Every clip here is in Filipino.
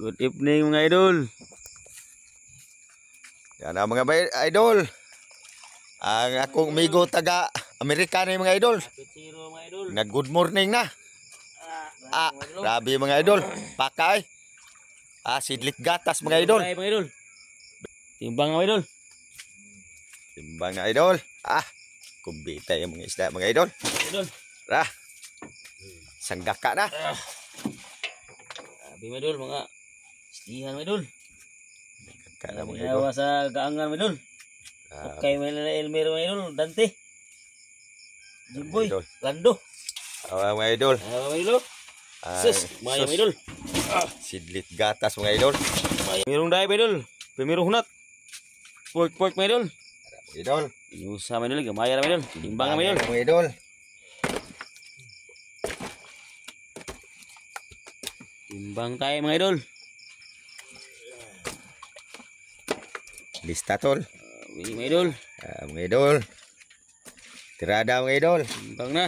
Good evening mga idol. Yan ang mga idol. Ang akong amigo taga Amerika na mga idol. Zero mga idol. Nag good morning na. Grabe mga idol. Pakay. Sidlit gatas mga idol. Mga idol. Timbang mga idol. Timbang na idol. Kumbita yung mga isda mga idol. Idol. Sanggaka na. Grabe mga idol, mga istihan mga idol. Kada mga idol. Yawa sa gaangan mga idol. Okay, may Elmer mga idol, Dante. Jimboy, Idol. Lando. Mga idol. Mga idol. Sus, mga idol. Sidlit gatas mga idol. Mirong dahi mga idol. Pimirong hunat. Pork mga idol. Mga idol. Inusa mga idol, gamaya mga idol. Timbang mga idol. Mga idol. Timbang tayo mga idol. Lista tol. Mga idol. Mga idol. Tirada mga idol. Timbang na.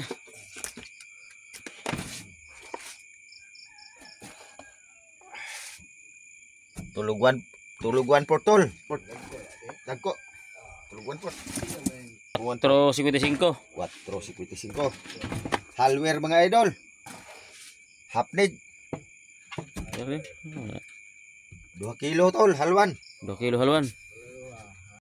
Tuluguan po tol. Dagko. Tuluguan po. 4.55. 4.55. Halwer mga idol. Hapnig. 2 2 kilo tol, halwan. kilo halwan.